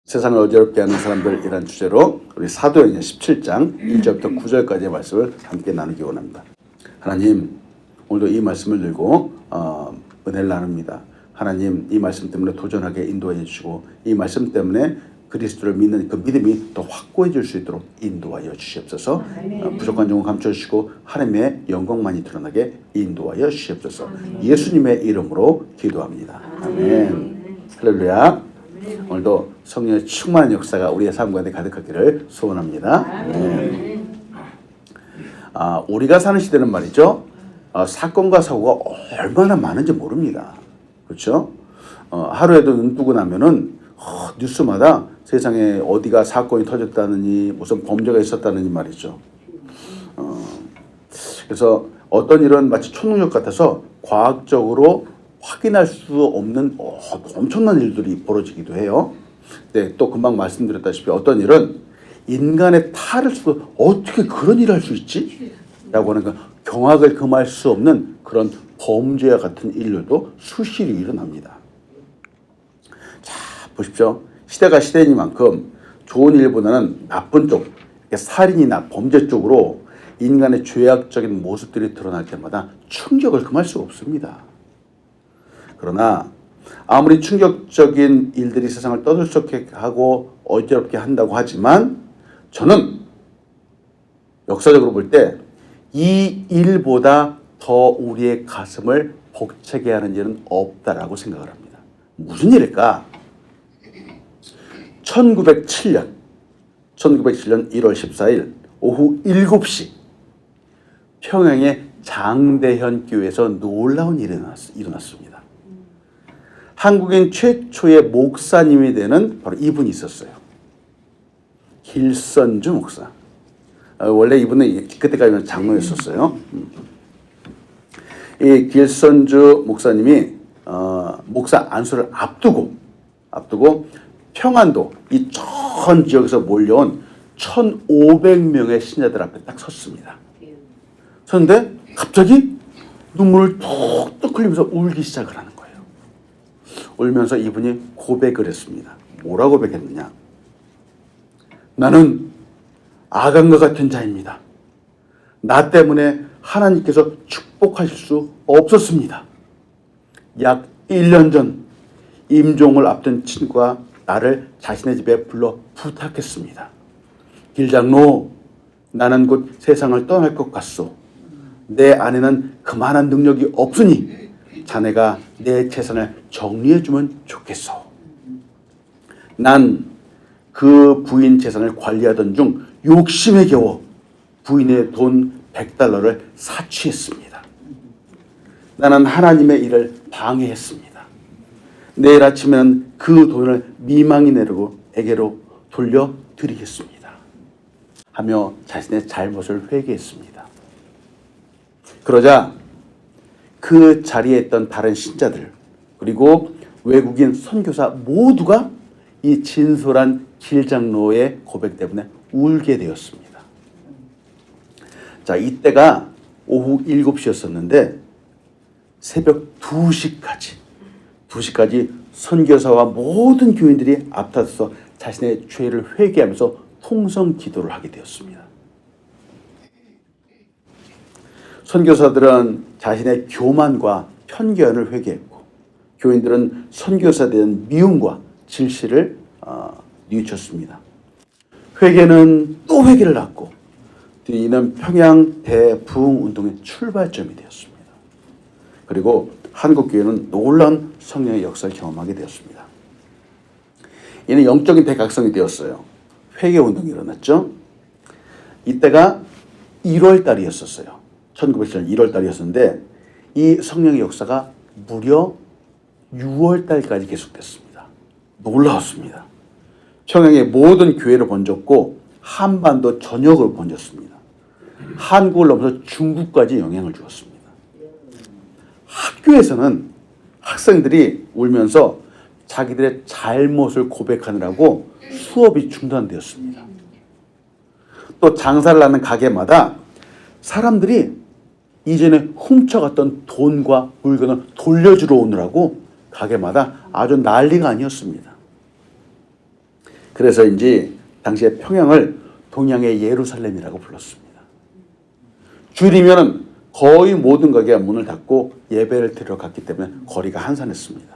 세상을 어지럽게 하는 사람들이란 주제로 우리 사도행전 17장 1절부터 9절까지의 말씀을 함께 나누기 원합니다. 하나님, 오늘도 이 말씀을 들고 은혜를 나눕니다. 하나님, 이 말씀 때문에 도전하게 인도해 주시고 이 말씀 때문에 그리스도를 믿는 그 믿음이 더 확고해질 수 있도록 인도하여 주시옵소서. 부족한 점을 감춰주시고 하나님의 영광만이 드러나게 인도하여 주시옵소서. 예수님의 이름으로 기도합니다. 아멘. 할렐루야. 오늘도 성령의 충만한 역사가 우리의 삶 가운데 가득하기를 소원합니다. 우리가 사는 시대는 말이죠. 사건과 사고가 얼마나 많은지 모릅니다. 그렇죠? 하루에도 눈 뜨고 나면은 뉴스마다 세상에 어디가 사건이 터졌다느니 무슨 범죄가 있었다느니 말이죠. 그래서 어떤 일은 마치 초능력 같아서 과학적으로 확인할 수 없는 엄청난 일들이 벌어지기도 해요. 네, 또 금방 말씀드렸다시피 어떤 일은 인간의 탈을 수도 어떻게 그런 일을 할 수 있지? 라고 하는 경악을 금할 수 없는 그런 범죄와 같은 일들도 수시로 일어납니다. 자, 보십시오. 시대가 시대이니만큼 좋은 일보다는 나쁜 쪽, 살인이나 범죄 쪽으로 인간의 죄악적인 모습들이 드러날 때마다 충격을 금할 수가 없습니다. 그러나 아무리 충격적인 일들이 세상을 떠들썩하게 하고 어지럽게 한다고 하지만 저는 역사적으로 볼 때 이 일보다 더 우리의 가슴을 벅차게 하는 일은 없다라고 생각을 합니다. 무슨 일일까? 1907년 1월 14일 오후 7시 평양의 장대현 교회에서 놀라운 일이 일어났습니다. 한국인 최초의 목사님이 되는 바로 이분이 있었어요. 길선주 목사. 원래 이분은 그때까지는 장로였었어요. 이 길선주 목사님이 목사 안수를 앞두고 평안도 이 전 지역에서 몰려온 1,500명의 신자들 앞에 딱 섰습니다. 섰는데 갑자기 눈물을 뚝뚝 흘리면서 울기 시작을 하는 거예요. 울면서 이분이 고백을 했습니다. 뭐라고 고백했느냐? 나는 아간과 같은 자입니다. 나 때문에 하나님께서 축복하실 수 없었습니다. 약 1년 전 임종을 앞둔 친구가 나를 자신의 집에 불러 부탁했습니다. 길장로, 나는 곧 세상을 떠날 것 같소. 내 안에는 그만한 능력이 없으니 자네가 내 재산을 정리해주면 좋겠소. 난 그 부인 재산을 관리하던 중 욕심에 겨워 부인의 돈 100달러를 사취했습니다. 나는 하나님의 일을 방해했습니다. 내일 아침에는 그 돈을 미망인에게로 돌려드리겠습니다. 하며 자신의 잘못을 회개했습니다. 그러자 그 자리에 있던 다른 신자들 그리고 외국인 선교사 모두가 이 진솔한 길장로의 고백 때문에 울게 되었습니다. 자, 이때가 오후 7시였었는데 새벽 2시까지 선교사와 모든 교인들이 앞다퉈서 자신의 죄를 회개하면서 통성 기도를 하게 되었습니다. 선교사들은 자신의 교만과 편견을 회개했고 교인들은 선교사에 대한 미움과 질시를 뉘우쳤습니다. 회개는 또 회개를 낳고 이는 평양 대부흥 운동의 출발점이 되었습니다. 그리고 한국교회는 놀라운 성령의 역사를 경험하게 되었습니다. 이는 영적인 대각성이 되었어요. 회개운동이 일어났죠. 이때가 1월 달이었었어요. 1907년 1월 달이었는데 이 성령의 역사가 무려 6월 달까지 계속됐습니다. 놀라웠습니다. 평양의 모든 교회를 번졌고 한반도 전역을 번졌습니다. 한국을 넘어서 중국까지 영향을 주었습니다. 학교에서는 학생들이 울면서 자기들의 잘못을 고백하느라고 수업이 중단되었습니다. 또 장사를 하는 가게마다 사람들이 이전에 훔쳐갔던 돈과 물건을 돌려주러 오느라고 가게마다 아주 난리가 아니었습니다. 그래서인지 당시에 평양을 동양의 예루살렘이라고 불렀습니다. 주일이면 거의 모든 가게가 문을 닫고 예배를 드리러 갔기 때문에 거리가 한산했습니다.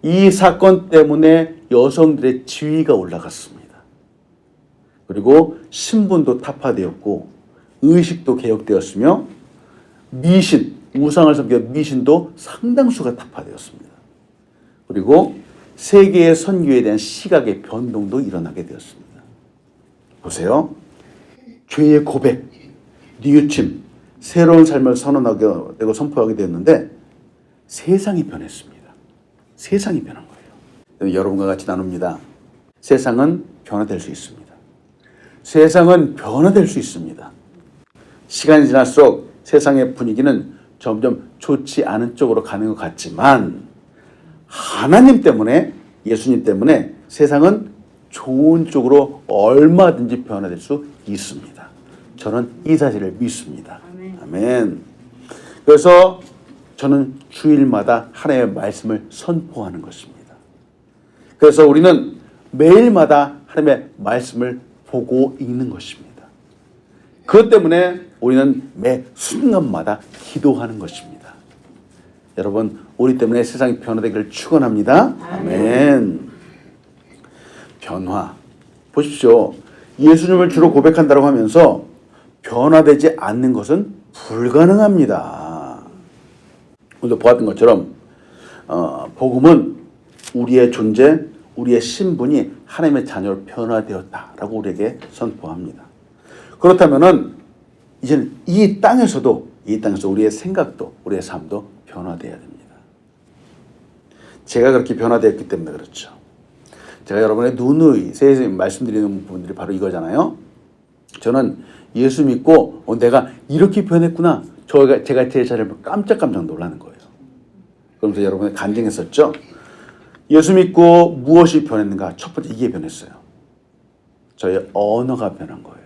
이 사건 때문에 여성들의 지위가 올라갔습니다. 그리고 신분도 타파되었고 의식도 개혁되었으며 미신, 우상을 섬기는 미신도 상당수가 타파되었습니다. 그리고 세계의 선교에 대한 시각의 변동도 일어나게 되었습니다. 보세요. 죄의 고백, 뉘우침, 새로운 삶을 선언하게 되고 선포하게 되었는데 세상이 변했습니다. 세상이 변한 거예요. 여러분과 같이 나눕니다. 세상은 변화될 수 있습니다. 세상은 변화될 수 있습니다. 시간이 지날수록 세상의 분위기는 점점 좋지 않은 쪽으로 가는 것 같지만 하나님 때문에, 예수님 때문에 세상은 좋은 쪽으로 얼마든지 변화될 수 있습니다. 저는 이 사실을 믿습니다. 아멘. 그래서 저는 주일마다 하나님의 말씀을 선포하는 것입니다. 그래서 우리는 매일마다 하나님의 말씀을 보고 읽는 것입니다. 그것 때문에 우리는 매 순간마다 기도하는 것입니다. 여러분, 우리 때문에 세상이 변화되기를 축원합니다. 아멘. 변화. 보십시오. 예수님을 주로 고백한다고 하면서 변화되지 않는 것은 불가능합니다. 오늘 보았던 것처럼 복음은 우리의 존재, 우리의 신분이 하나님의 자녀로 변화되었다라고 우리에게 선포합니다. 그렇다면은 이제는 이 땅에서 우리의 생각도, 우리의 삶도 변화되어야 됩니다. 제가 그렇게 변화되었기 때문에 그렇죠. 제가 여러분의 누누이 세상에 말씀드리는 부분들이 바로 이거잖아요. 저는 예수 믿고 내가 이렇게 변했구나. 제가 제 자신을 깜짝깜짝 놀라는 거예요. 그러면서 여러분이 간증했었죠. 예수 믿고 무엇이 변했는가? 첫 번째 이게 변했어요. 저의 언어가 변한 거예요.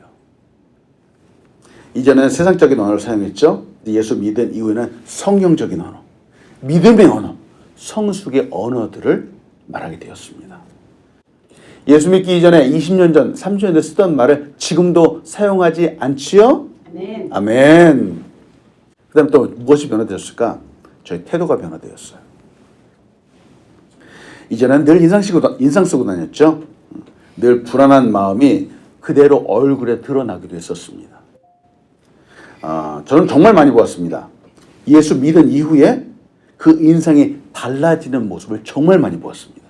이제는 세상적인 언어를 사용했죠. 예수 믿은 이후에는 성경적인 언어, 믿음의 언어, 성숙의 언어들을 말하게 되었습니다. 예수 믿기 이전에 20년 전, 30년 전 쓰던 말을 지금도 사용하지 않지요? 아멘. 아멘. 그 다음 또 무엇이 변화되었을까? 저희 태도가 변화되었어요. 이제는 늘 인상 쓰고 다녔죠. 늘 불안한 마음이 그대로 얼굴에 드러나기도 했었습니다. 저는 정말 많이 보았습니다. 예수 믿은 이후에 그 인상이 달라지는 모습을 정말 많이 보았습니다.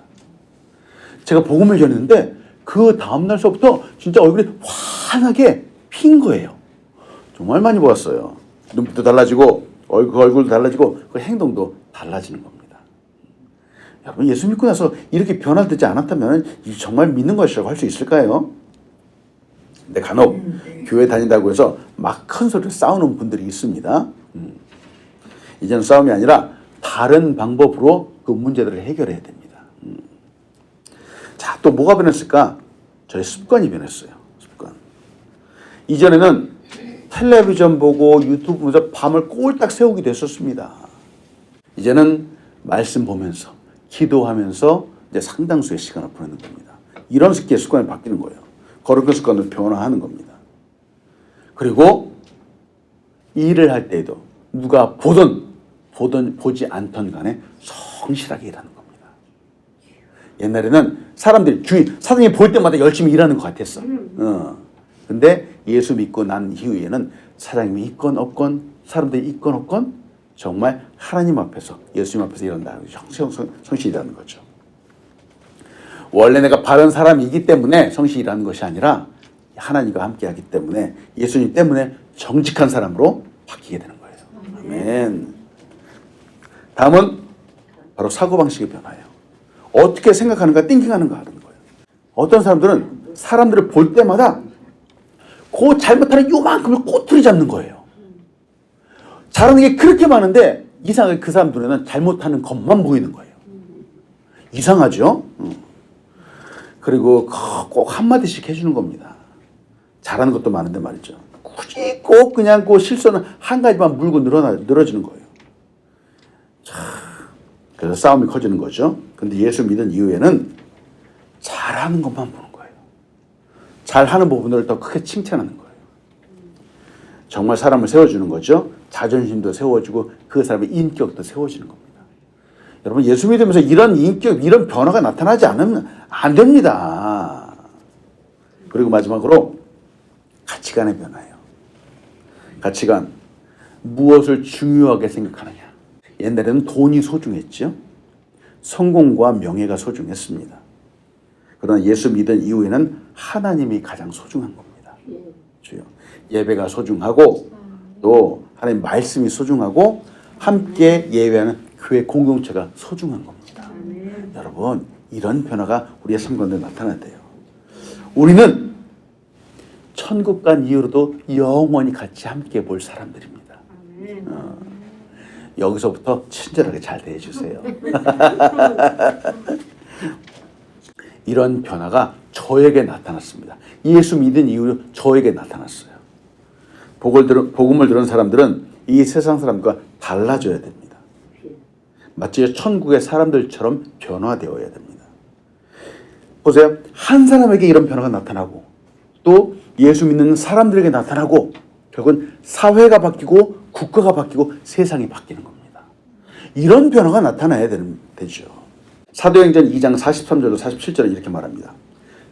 제가 복음을 전했는데 그 다음날서부터 진짜 얼굴이 환하게 핀 거예요. 정말 많이 보았어요. 눈빛도 달라지고 얼굴도 달라지고 그 행동도 달라지는 겁니다. 여러분, 예수 믿고 나서 이렇게 변화되지 않았다면 정말 믿는 것이라고 할 수 있을까요? 근데 간혹 교회 다닌다고 해서 막 큰 소리로 싸우는 분들이 있습니다. 이제는 싸움이 아니라 다른 방법으로 그 문제들을 해결해야 됩니다. 자, 또 뭐가 변했을까? 저의 습관이 변했어요. 습관. 이전에는 텔레비전 보고 유튜브 보면서 밤을 꼴딱 새우기도 했었습니다. 이제는 말씀 보면서 기도하면서 이제 상당수의 시간을 보내는 겁니다. 이런 식의 습관이 바뀌는 거예요. 거룩한 습관으로 변화하는 겁니다. 그리고 일을 할 때에도 누가 보지 않던 간에 성실하게 일하는 겁니다. 옛날에는 사람들이 사장님이 볼 때마다 열심히 일하는 것 같았어. 근데 예수 믿고 난 이후에는 사장님이 있건 없건 사람들이 있건 없건 정말 하나님 앞에서 예수님 앞에서 일한다는 거죠. 성실히 일하는 거죠. 원래 내가 바른 사람이기 때문에 성실히 일하는 것이 아니라 하나님과 함께 하기 때문에 예수님 때문에 정직한 사람으로 바뀌게 되는 거예요. 아멘. 다음은 바로 사고방식의 변화예요. 어떻게 생각하는가, 띵킹하는가 하는 거예요. 어떤 사람들은 사람들을 볼 때마다 그 잘못하는 요만큼을 꼬투리 잡는 거예요. 잘하는 게 그렇게 많은데 이상하게 그 사람 눈에는 잘못하는 것만 보이는 거예요. 이상하죠? 그리고 꼭 한마디씩 해주는 겁니다. 잘하는 것도 많은데 말이죠. 굳이 꼭 그냥 그 실수는 한 가지만 물고 늘어지는 거예요. 자, 그래서 싸움이 커지는 거죠. 근데 예수 믿은 이후에는 잘하는 것만 보는 거예요. 잘하는 부분을 더 크게 칭찬하는 거예요. 정말 사람을 세워주는 거죠. 자존심도 세워주고 그 사람의 인격도 세워지는 겁니다. 여러분, 예수 믿으면서 이런 인격, 이런 변화가 나타나지 않으면 안 됩니다. 그리고 마지막으로 가치관의 변화예요. 가치관. 무엇을 중요하게 생각하느냐. 옛날에는 돈이 소중했죠. 성공과 명예가 소중했습니다. 그러나 예수 믿은 이후에는 하나님이 가장 소중한 겁니다. 주요. 예배가 소중하고 또 하나님 말씀이 소중하고 함께 예배하는 교회 공동체가 소중한 겁니다. 여러분, 이런 변화가 우리의 삶 가운데 나타나야 돼요. 우리는 천국 간 이후로도 영원히 같이 함께 볼 사람들입니다. 여기서부터 친절하게 잘 대해주세요. 이런 변화가 저에게 나타났습니다. 예수 믿은 이후로 저에게 나타났어요. 복음을 들은 사람들은 이 세상 사람과 달라져야 됩니다. 마치 천국의 사람들처럼 변화되어야 됩니다. 보세요. 한 사람에게 이런 변화가 나타나고 또 예수 믿는 사람들에게 나타나고 결국은 사회가 바뀌고 국가가 바뀌고 세상이 바뀌는 겁니다. 이런 변화가 나타나야 되죠. 사도행전 2장 43절로 47절에 이렇게 말합니다.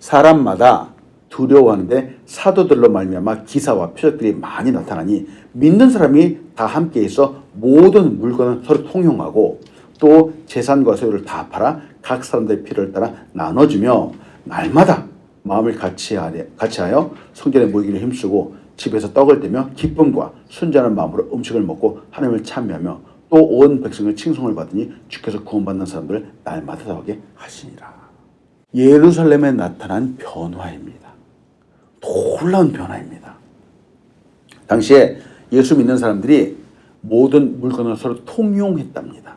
사람마다 두려워하는데 사도들로 말미암아 기사와 표적들이 많이 나타나니 믿는 사람이 다 함께 있어 모든 물건을 서로 통용하고 또 재산과 소유를 다 팔아 각 사람들의 필요를 따라 나눠주며 날마다 마음을 같이하여 성전에 모이기를 힘쓰고 집에서 떡을 떼며 기쁨과 순전한 마음으로 음식을 먹고 하나님을 찬미하며 또 온 백성의 칭송을 받으니 주께서 구원받는 사람들을 날마다 더하게 하시니라. 예루살렘에 나타난 변화입니다. 놀라운 변화입니다. 당시에 예수 믿는 사람들이 모든 물건을 서로 통용했답니다.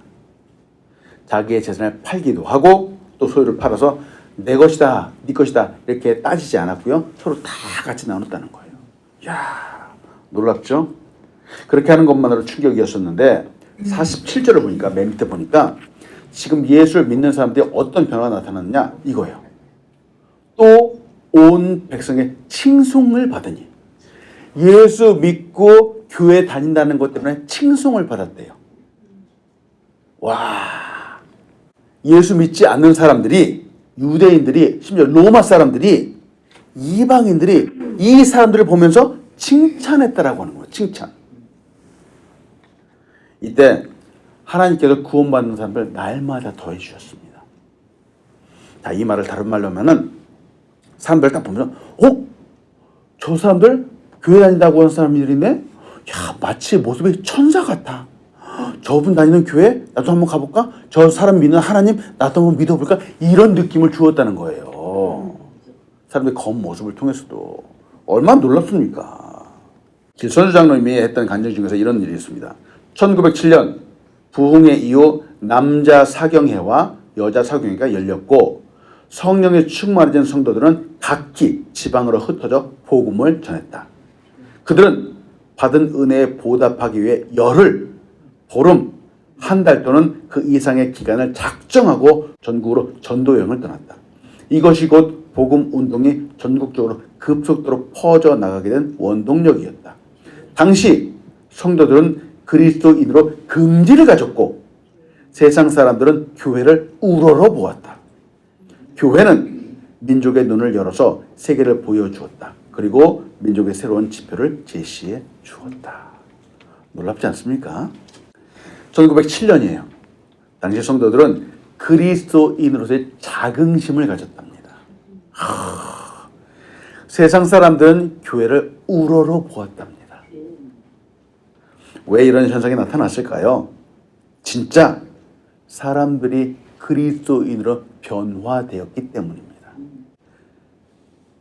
자기의 재산을 팔기도 하고 또 소유를 팔아서 내 것이다, 네 것이다 이렇게 따지지 않았고요. 서로 다 같이 나눴다는 거예요. 이야, 놀랍죠? 그렇게 하는 것만으로 충격이었었는데 47절을 보니까 맨 밑에 보니까 지금 예수를 믿는 사람들이 어떤 변화가 나타났냐 이거예요. 또 온 백성의 칭송을 받으니 예수 믿고 교회 다닌다는 것 때문에 칭송을 받았대요. 와, 예수 믿지 않는 사람들이 유대인들이 심지어 로마 사람들이 이방인들이 이 사람들을 보면서 칭찬했다라고 하는 거예요. 칭찬. 이때 하나님께서 구원받는 사람들 날마다 더해 주셨습니다. 자, 이 말을 다른 말로 하면은 사람들 딱 보면 저 사람들 교회 다닌다고 하는 사람들이네? 야, 마치 모습이 천사 같아. 저분 다니는 교회 나도 한번 가볼까? 저 사람 믿는 하나님 나도 한번 믿어볼까? 이런 느낌을 주었다는 거예요. 사람들의 겉모습을 통해서도 얼마나 놀랍습니까? 길선주 장로님이 했던 간증 중에서 이런 일이 있습니다. 1907년 부흥회 이후 남자 사경회와 여자 사경회가 열렸고 성령에 충만해진 성도들은 각기 지방으로 흩어져 복음을 전했다. 그들은 받은 은혜에 보답하기 위해 열흘, 보름, 한 달 또는 그 이상의 기간을 작정하고 전국으로 전도여행을 떠났다. 이것이 곧 복음 운동이 전국적으로 급속도로 퍼져나가게 된 원동력이었다. 당시 성도들은 그리스도인으로 긍지를 가졌고 세상 사람들은 교회를 우러러 보았다. 교회는 민족의 눈을 열어서 세계를 보여주었다. 그리고 민족의 새로운 지표를 제시해 주었다. 놀랍지 않습니까? 1907년이에요. 당시 성도들은 그리스도인으로서의 자긍심을 가졌답니다. 세상 사람들은 교회를 우러러 보았답니다. 왜 이런 현상이 나타났을까요? 진짜 사람들이 그리스도인으로 변화되었기 때문입니다.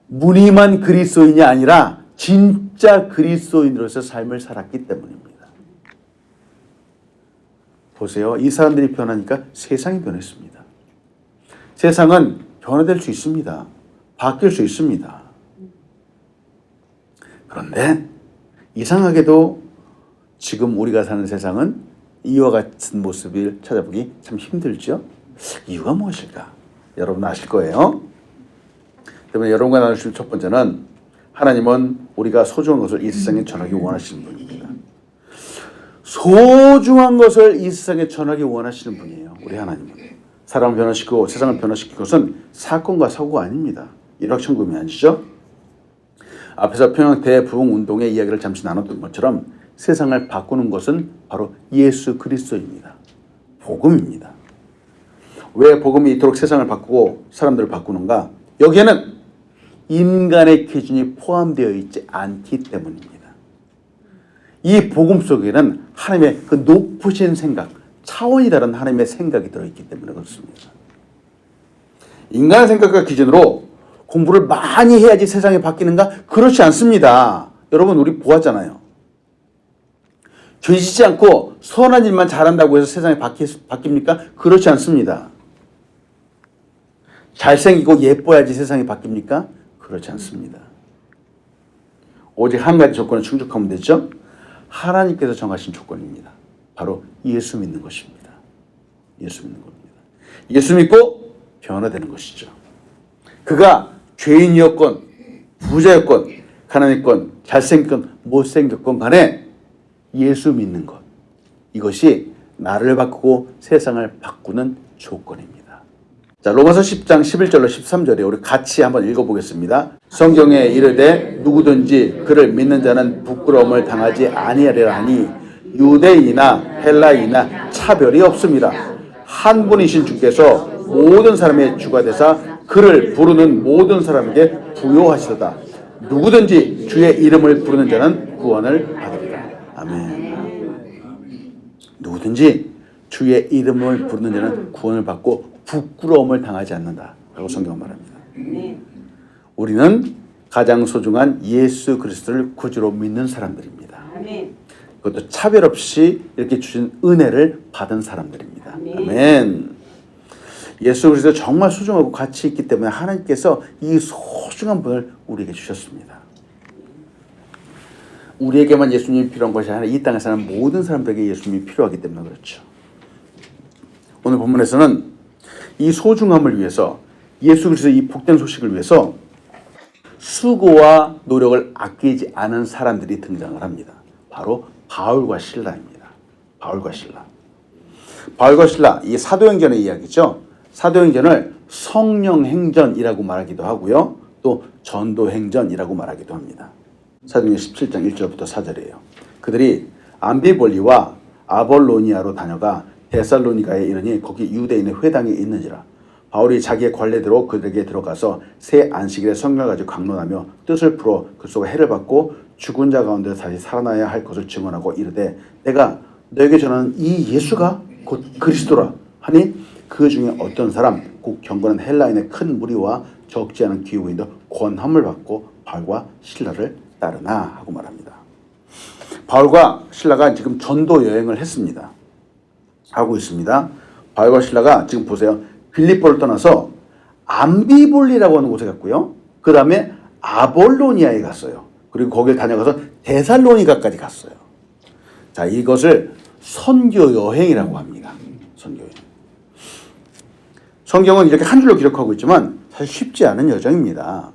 무늬만 그리스도인이 아니라 진짜 그리스도인으로서 삶을 살았기 때문입니다. 보세요. 이 사람들이 변하니까 세상이 변했습니다. 세상은 변화될 수 있습니다. 바뀔 수 있습니다. 그런데 이상하게도 지금 우리가 사는 세상은 이와 같은 모습을 찾아보기 참 힘들죠. 이유가 무엇일까? 여러분 아실 거예요. 때문에 여러분과 나누실 첫 번째는 하나님은 우리가 소중한 것을 이 세상에 전하기 원하시는 분입니다. 소중한 것을 이 세상에 전하기 원하시는 분이에요. 우리 하나님은. 사람을 변화시키고 세상을 변화시키는 것은 사건과 사고가 아닙니다. 일확천금이 아니죠. 앞에서 평양 대부흥 운동의 이야기를 잠시 나눴던 것처럼 세상을 바꾸는 것은 바로 예수 그리스도입니다. 복음입니다. 왜 복음이 이토록 세상을 바꾸고 사람들을 바꾸는가? 여기에는 인간의 기준이 포함되어 있지 않기 때문입니다. 이 복음 속에는 하나님의 그 높으신 생각, 차원이 다른 하나님의 생각이 들어있기 때문에 그렇습니다. 인간의 생각과 기준으로 공부를 많이 해야지 세상이 바뀌는가? 그렇지 않습니다. 여러분 우리 보았잖아요. 죄 짓지 않고 선한 일만 잘한다고 해서 세상이 바뀝니까? 그렇지 않습니다. 잘생기고 예뻐야지 세상이 바뀝니까? 그렇지 않습니다. 오직 한 가지 조건을 충족하면 되죠. 하나님께서 정하신 조건입니다. 바로 예수 믿는 것입니다. 예수 믿는 겁니다. 예수 믿고 변화되는 것이죠. 그가 죄인이었건 부자였건 가난했건 잘생겼건 못생겼건 간에 예수 믿는 것, 이것이 나를 바꾸고 세상을 바꾸는 조건입니다. 자, 로마서 10장 11절로 13절에 우리 같이 한번 읽어보겠습니다. 성경에 이르되 누구든지 그를 믿는 자는 부끄러움을 당하지 아니하리라 하니 유대인이나 헬라인이나 차별이 없습니다. 한 분이신 주께서 모든 사람의 주가 되사 그를 부르는 모든 사람에게 부요하시도다. 누구든지 주의 이름을 부르는 자는 구원을 받으리라. 아멘. 누구든지 주의 이름을 부르는 자는 구원을 받고 부끄러움을 당하지 않는다라고 성경은 말합니다. 우리는 가장 소중한 예수 그리스도를 구주로 믿는 사람들입니다. 그것도 차별 없이 이렇게 주신 은혜를 받은 사람들입니다. 아멘. 예수 그리스도 정말 소중하고 가치 있기 때문에 하나님께서 이 소중한 분을 우리에게 주셨습니다. 우리에게만 예수님이 필요한 것이 아니라 이 땅에 사는 모든 사람들에게 예수님이 필요하기 때문에 그렇죠. 오늘 본문에서는 이 소중함을 위해서 예수 그리스도의 이 복된 소식을 위해서 수고와 노력을 아끼지 않은 사람들이 등장을 합니다. 바로 바울과 실라입니다. 바울과 실라. 바울과 실라, 이 사도행전의 이야기죠. 사도행전을 성령행전이라고 말하기도 하고요. 또 전도행전이라고 말하기도 합니다. 사도행전 17장 1절부터 4절이에요. 그들이 암비볼리와 아볼로니아로 다녀가 데살로니가에 이르니 거기 유대인의 회당이 있는지라. 바울이 자기의 관례대로 그들에게 들어가서 새 안식일에 성령을 가지고 강론하며 뜻을 풀어 그 속에 해를 받고 죽은 자 가운데 다시 살아나야 할 것을 증언하고 이르되 내가 너에게 전하는 이 예수가 곧 그리스도라 하니 그 중에 어떤 사람 곧 경건한 헬라인의 큰 무리와 적지 않은 귀후인도 권함을 받고 바울과 실라를 따르나 하고 말합니다. 바울과 실라가 지금 전도 여행을 했습니다. 하고 있습니다. 바울과 실라가 지금 보세요. 빌립보를 떠나서 암비볼리라고 하는 곳에 갔고요. 그 다음에 아볼로니아에 갔어요. 그리고 거기를 다녀가서 데살로니가까지 갔어요. 자, 이것을 선교 여행이라고 합니다. 선교 여행. 성경은 이렇게 한 줄로 기록하고 있지만 사실 쉽지 않은 여정입니다.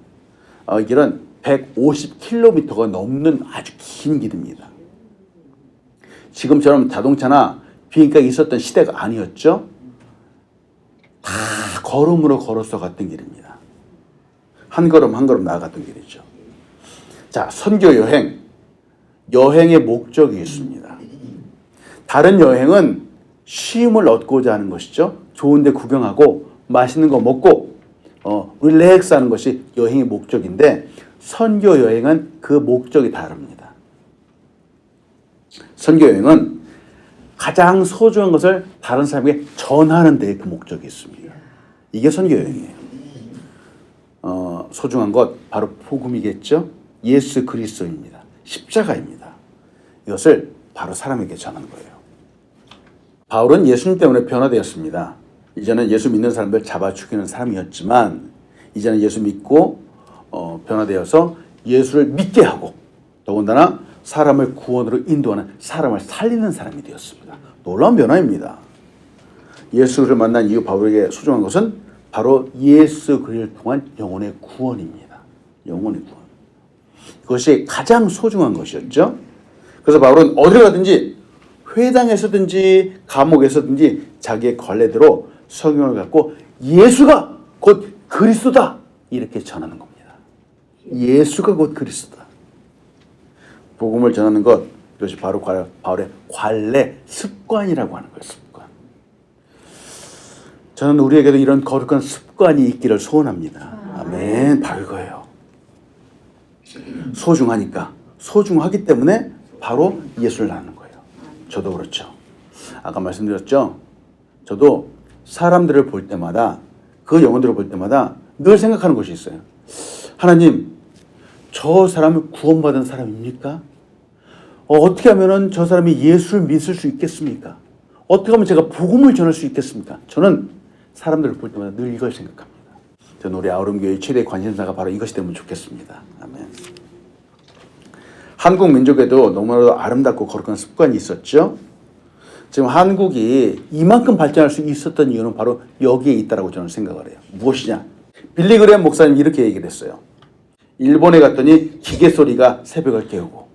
이 길은 150km가 넘는 아주 긴 길입니다. 지금처럼 자동차나 비행기가 있었던 시대가 아니었죠. 다 걸음으로 걸어서 갔던 길입니다. 한 걸음 한 걸음 나아갔던 길이죠. 자, 선교 여행. 여행의 목적이 있습니다. 다른 여행은 쉼을 얻고자 하는 것이죠. 좋은 데 구경하고 맛있는 거 먹고 릴렉스 하는 것이 여행의 목적인데 선교 여행은 그 목적이 다릅니다. 선교 여행은 가장 소중한 것을 다른 사람에게 전하는 데 그 목적이 있습니다. 이게 선교 여행이에요. 소중한 것 바로 복음이겠죠. 예수 그리스도입니다. 십자가입니다. 이것을 바로 사람에게 전하는 거예요. 바울은 예수님 때문에 변화되었습니다. 이전엔 예수 믿는 사람들 잡아 죽이는 사람이었지만 이제는 예수 믿고 변화되어서 예수를 믿게 하고 더군다나 사람을 구원으로 인도하는 사람을 살리는 사람이 되었습니다. 놀라운 변화입니다. 예수를 만난 이후 바울에게 소중한 것은 바로 예수 그리스도를 통한 영혼의 구원입니다. 영혼의 구원. 그것이 가장 소중한 것이었죠. 그래서 바울은 어디를 가든지 회당에서든지 감옥에서든지 자기의 관례대로 성경을 갖고 예수가 곧 그리스도다 이렇게 전하는 겁니다. 예수가 곧 그리스도다. 복음을 전하는 것, 이것이 바로 바울의 관례 습관이라고 하는 거예요. 습관. 저는 우리에게도 이런 거룩한 습관이 있기를 소원합니다. 아멘. 바로 이거예요. 소중하니까, 소중하기 때문에 바로 예수를 낳는 거예요. 저도 그렇죠. 아까 말씀드렸죠. 저도 사람들을 볼 때마다, 그 영혼들을 볼 때마다 늘 생각하는 것이 있어요. 하나님, 저 사람이 구원받은 사람입니까? 어떻게 하면 저 사람이 예수를 믿을 수 있겠습니까? 어떻게 하면 제가 복음을 전할 수 있겠습니까? 저는 사람들을 볼 때마다 늘 이걸 생각합니다. 저는 우리 아우름교회의 최대 관심사가 바로 이것이 되면 좋겠습니다. 아멘. 한국 민족에도 너무나도 아름답고 거룩한 습관이 있었죠. 지금 한국이 이만큼 발전할 수 있었던 이유는 바로 여기에 있다고 저는 생각을 해요. 무엇이냐? 빌리 그레엄 목사님이 이렇게 얘기를 했어요. 일본에 갔더니 기계 소리가 새벽을 깨우고,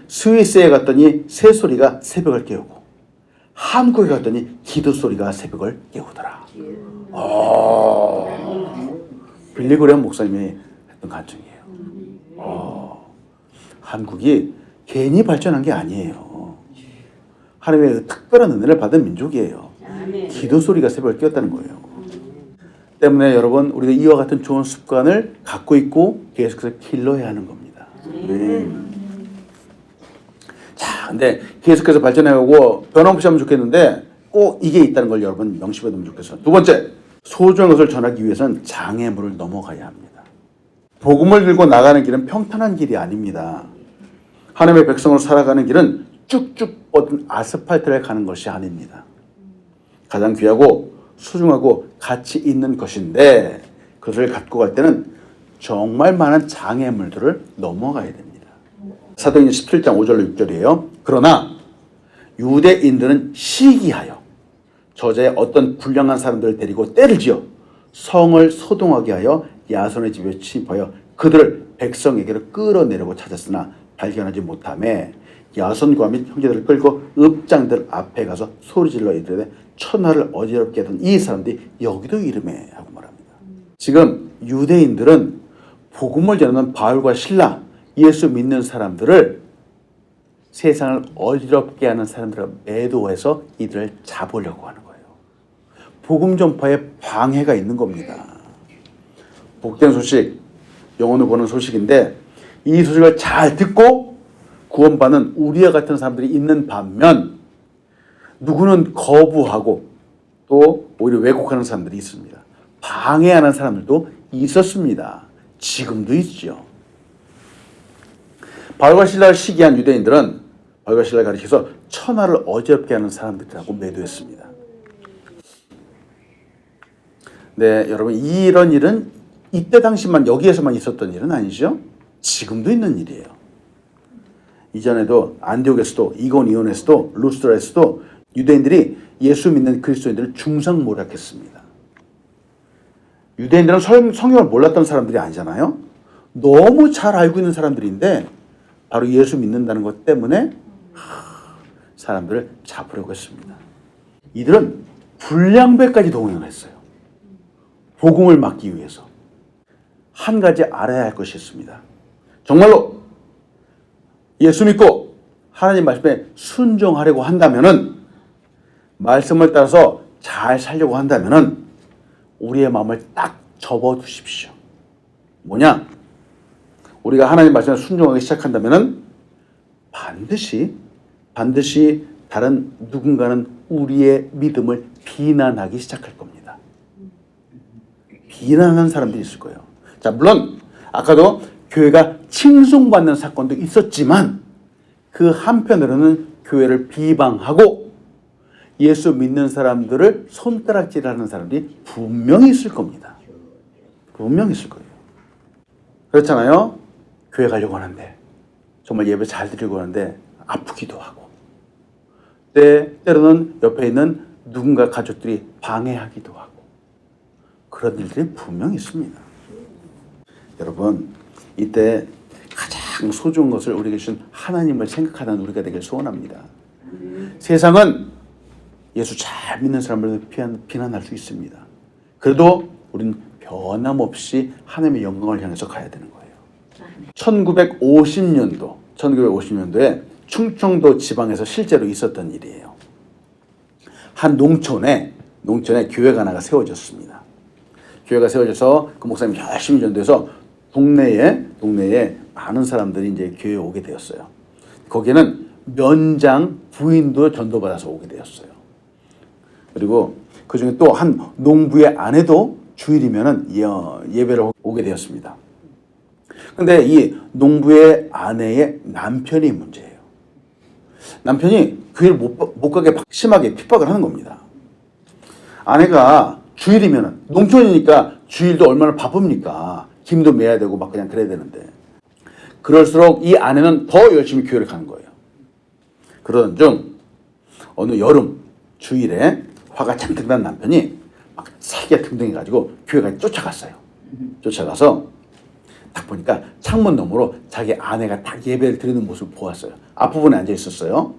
스위스에 갔더니 새 소리가 새벽을 깨우고, 한국에 갔더니 기도 소리가 새벽을 깨우더라. 빌리 그레엄 목사님이 했던 간증이에요. 한국이 괜히 발전한 게 아니에요. 하나님의 특별한 은혜를 받은 민족이에요. 기도 소리가 새벽을 깨웠다는 거예요. 때문에 여러분, 우리가 이와 같은 좋은 습관을 갖고 있고 계속해서 길러야 하는 겁니다. 자, 근데 계속해서 발전해오고 변함없이 하면 좋겠는데 꼭 이게 있다는 걸 여러분 명심해두면 좋겠어요. 두 번째, 소중한 것을 전하기 위해서는 장애물을 넘어가야 합니다. 복음을 들고 나가는 길은 평탄한 길이 아닙니다. 하나님의 백성으로 살아가는 길은 쭉쭉 뻗은 아스팔트를 가는 것이 아닙니다. 가장 귀하고 소중하고 가치 있는 것인데 그것을 갖고 갈 때는 정말 많은 장애물들을 넘어가야 됩니다. 사도행전 17장 5절로 6절이에요. 그러나 유대인들은 시기하여 저자의 어떤 불량한 사람들을 데리고 때를 지어 성을 소동하게 하여 야손의 집에 침입하여 그들을 백성에게로 끌어내려고 찾았으나 발견하지 못하매 야손과 및 형제들을 끌고 읍장들 앞에 가서 소리질러 이르되 천하를 어지럽게 하던 이 사람들이 여기도 이름해 하고 말합니다. 지금 유대인들은 복음을 전하는 바울과 실라, 예수 믿는 사람들을 세상을 어지럽게 하는 사람들을 매도해서 이들을 잡으려고 하는 거예요. 복음 전파에 방해가 있는 겁니다. 복된 소식, 영혼을 보는 소식인데 이 소식을 잘 듣고 구원받는 우리와 같은 사람들이 있는 반면 누구는 거부하고 또 오히려 왜곡하는 사람들이 있습니다. 방해하는 사람들도 있었습니다. 지금도 있죠. 바울과 실라를 시기한 유대인들은 바울과 실라를 가리켜서 천하를 어지럽게 하는 사람들이라고 매도했습니다. 네, 여러분, 이런 일은 이때 당시만 여기에서만 있었던 일은 아니죠. 지금도 있는 일이에요. 이전에도 안디옥에서도 이고니온에서도 루스드라에서도 유대인들이 예수 믿는 그리스도인들을 중상모략했습니다. 유대인들은 성경을 몰랐던 사람들이 아니잖아요. 너무 잘 알고 있는 사람들인데 바로 예수 믿는다는 것 때문에 사람들을 잡으려고 했습니다. 이들은 불량배까지 동원을 했어요. 복음을 막기 위해서. 한 가지 알아야 할 것이 있습니다. 정말로 예수 믿고 하나님 말씀에 순종하려고 한다면은, 말씀을 따라서 잘 살려고 한다면은 우리의 마음을 딱 접어두십시오. 뭐냐? 우리가 하나님 말씀에 순종하기 시작한다면은 반드시 다른 누군가는 우리의 믿음을 비난하기 시작할 겁니다. 비난하는 사람들이 있을 거예요. 자, 물론 아까도 교회가 칭송받는 사건도 있었지만 그 한편으로는 교회를 비방하고 예수 믿는 사람들을 손가락질하는 사람들이 분명히 있을 겁니다. 분명히 있을 거예요. 그렇잖아요. 교회 가려고 하는데 정말 예배 잘 드리고 하는데 아프기도 하고, 때로는 옆에 있는 누군가 가족들이 방해하기도 하고, 그런 일들이 분명히 있습니다. 여러분, 이때 가장 소중한 것을 우리에게 주신 하나님을 생각하는 우리가 되길 소원합니다. 세상은 예수 잘 믿는 사람을 비난할 수 있습니다. 그래도 우리는 변함없이 하나님의 영광을 향해서 가야 되는 거예요. 1950년도에 충청도 지방에서 실제로 있었던 일이에요. 한 농촌에 교회가 하나가 세워졌습니다. 교회가 세워져서 그 목사님이 열심히 전도해서 동네에 많은 사람들이 이제 교회에 오게 되었어요. 거기에는 면장 부인도 전도받아서 오게 되었어요. 그리고 그 중에 또 한 농부의 아내도 주일이면은 예배를 오게 되었습니다. 근데 이 농부의 아내의 남편이 문제예요. 남편이 교회를 못 가게 심하게 핍박을 하는 겁니다. 아내가 주일이면은 농촌이니까 주일도 얼마나 바쁩니까? 김도 매야 되고 막 그냥 그래야 되는데. 그럴수록 이 아내는 더 열심히 교회를 가는 거예요. 그러던 중 어느 여름 주일에 화가 잔뜩 난 남편이 막 살기가 등등해가지고 교회까지 쫓아갔어요. 쫓아가서 딱 보니까 창문 너머로 자기 아내가 딱 예배를 드리는 모습을 보았어요. 앞부분에 앉아 있었어요.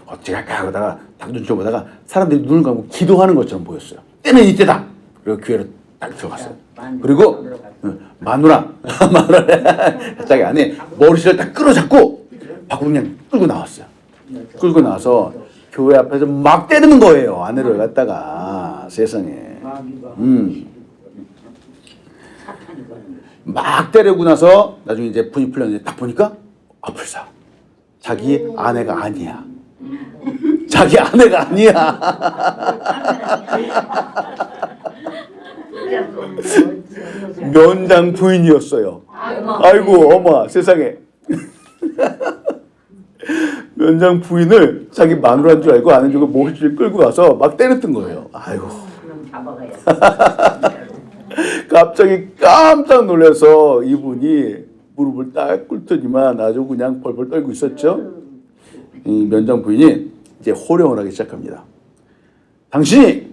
어떻게 할까 하다가 딱 눈치 보다가 사람들이 눈을 감고 기도하는 것처럼 보였어요. 때는 이때다. 그리고 교회로 딱 들어갔어요. 그리고 마누라 자기 아내 머리를 딱 끌어잡고 밖으로 그냥 끌고 나왔어요. 끌고 나와서 교회 앞에서 막 때리는 거예요. 아내를 갖다가 세상에. 막 때리고 나서 나중에 이제 분이 풀렸는데 딱 보니까 불사. 자기 아내가 아니야. 자기 아내가 아니야. 면장 부인이었어요. 아이고 어머 세상에. 면장 부인을 자기 마누라인 줄 알고 아는 줄 모시를 끌고 가서 막 때렸던 거예요. 아이고. 갑자기 깜짝 놀라서 이분이 무릎을 딱 꿇더니만 아주 그냥 벌벌 떨고 있었죠. 이 면장 부인이 이제 호령을 하기 시작합니다. 당신이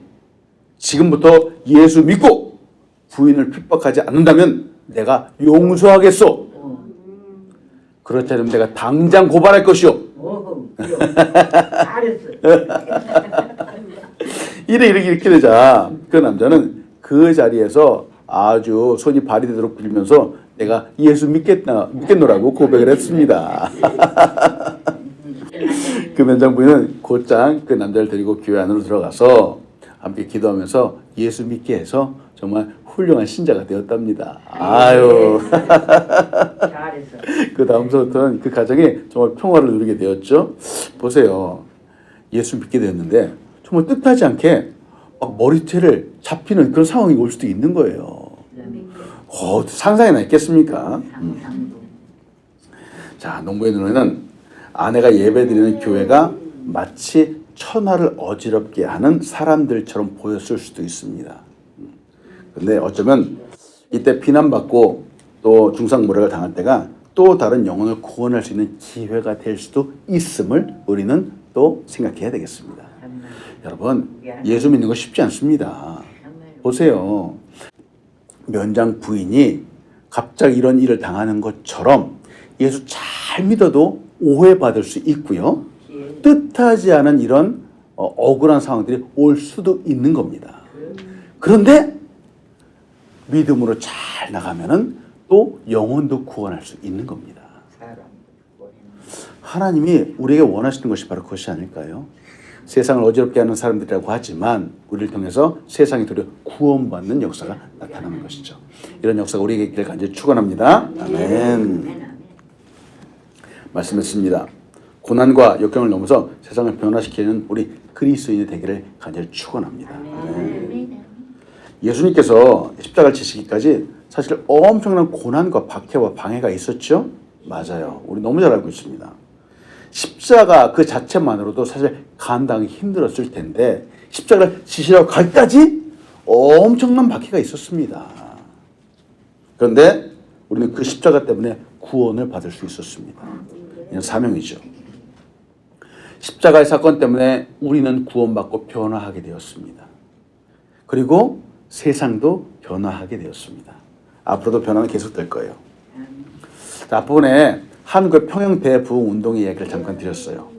지금부터 예수 믿고 부인을 핍박하지 않는다면 내가 용서하겠소. 그렇지 않으면 내가 당장 고발할 것이오. 이렇게 되자 그 남자는 그 자리에서 아주 손이 발이 되도록 빌면서 내가 예수 믿겠노라고 고백을 했습니다. 그 면장 부인은 곧장 그 남자를 데리고 교회 안으로 들어가서 함께 기도하면서 예수 믿게 해서 정말 훌륭한 신자가 되었답니다. 아유. 그 다음부터는 그 가정이 정말 평화를 누리게 되었죠. 보세요. 예수 믿게 되었는데 정말 뜻하지 않게 막 머리채를 잡히는 그런 상황이 올 수도 있는 거예요. 상상이나 있겠습니까? 자, 농부의 눈에는 아내가 예배드리는 교회가 마치 천하를 어지럽게 하는 사람들처럼 보였을 수도 있습니다. 근데 어쩌면 이때 비난받고 또 중상모략을 당할 때가 또 다른 영혼을 구원할 수 있는 기회가 될 수도 있음을 우리는 또 생각해야 되겠습니다. 여러분, 예수 믿는 거 쉽지 않습니다. 보세요. 면장 부인이 갑자기 이런 일을 당하는 것처럼 예수 잘 믿어도 오해받을 수 있고요. 뜻하지 않은 이런 억울한 상황들이 올 수도 있는 겁니다. 그런데 믿음으로 잘 나가면은 또 영혼도 구원할 수 있는 겁니다. 하나님이 우리에게 원하시는 것이 바로 그것이 아닐까요? 세상을 어지럽게 하는 사람들이라고 하지만 우리를 통해서 세상이 도리어 구원받는 역사가 나타나는 것이죠. 이런 역사가 우리에게 있기를 간절히 축원합니다. 아멘. 말씀했습니다. 고난과 역경을 넘어서 세상을 변화시키는 우리 그리스도인이 되기를 간절히 축원합니다. 아멘. 예수님께서 십자가를 지시기까지 사실 엄청난 고난과 박해와 방해가 있었죠. 맞아요. 우리 너무 잘 알고 있습니다. 십자가 그 자체만으로도 사실 감당하기 힘들었을 텐데 십자가를 지시라고 갈까지 엄청난 박해가 있었습니다. 그런데 우리는 그 십자가 때문에 구원을 받을 수 있었습니다. 이건 사명이죠. 십자가의 사건 때문에 우리는 구원받고 변화하게 되었습니다. 그리고 세상도 변화하게 되었습니다. 앞으로도 변화는 계속될 거예요. 자, 앞부분에 한국의 평양 대부흥 운동의 이야기를 잠깐 드렸어요.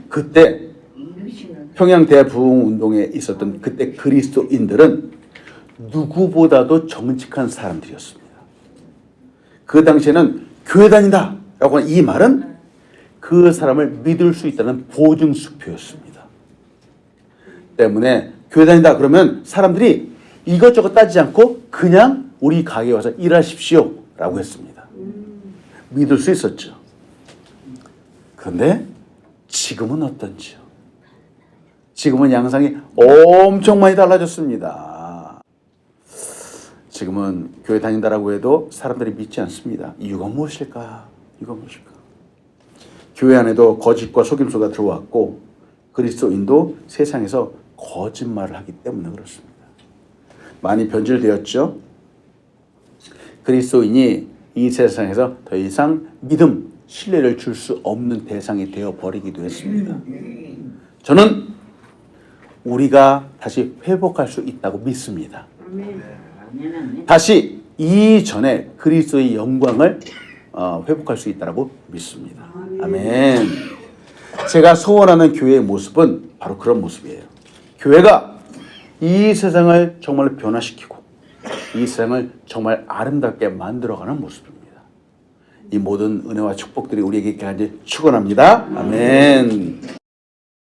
그때 평양 대부흥 운동에 있었던 그때 그리스도인들은 누구보다도 정직한 사람들이었습니다. 그 당시에는 교회 다닌다 라고 하는 이 말은 그 사람을 믿을 수 있다는 보증수표였습니다. 때문에 교회 다닌다 그러면 사람들이 이것저것 따지지 않고 그냥 우리 가게에 와서 일하십시오 라고 했습니다. 믿을 수 있었죠. 그런데 지금은 어떤지요? 지금은 양상이 엄청 많이 달라졌습니다. 지금은 교회 다닌다라고 해도 사람들이 믿지 않습니다. 이유가 무엇일까? 이유가 무엇일까? 교회 안에도 거짓과 속임수가 들어왔고 그리스도인도 세상에서 거짓말을 하기 때문에 그렇습니다. 많이 변질되었죠. 그리스도인이 이 세상에서 더 이상 믿음, 신뢰를 줄 수 없는 대상이 되어버리기도 했습니다. 저는 우리가 다시 회복할 수 있다고 믿습니다. 다시 이전에 그리스도의 영광을 회복할 수 있다고 믿습니다. 아멘. 제가 소원하는 교회의 모습은 바로 그런 모습이에요. 교회가 이 세상을 정말 변화시키고 이 세상을 정말 아름답게 만들어가는 모습입니다. 이 모든 은혜와 축복들이 우리에게 있게 하길 축원합니다. 아멘.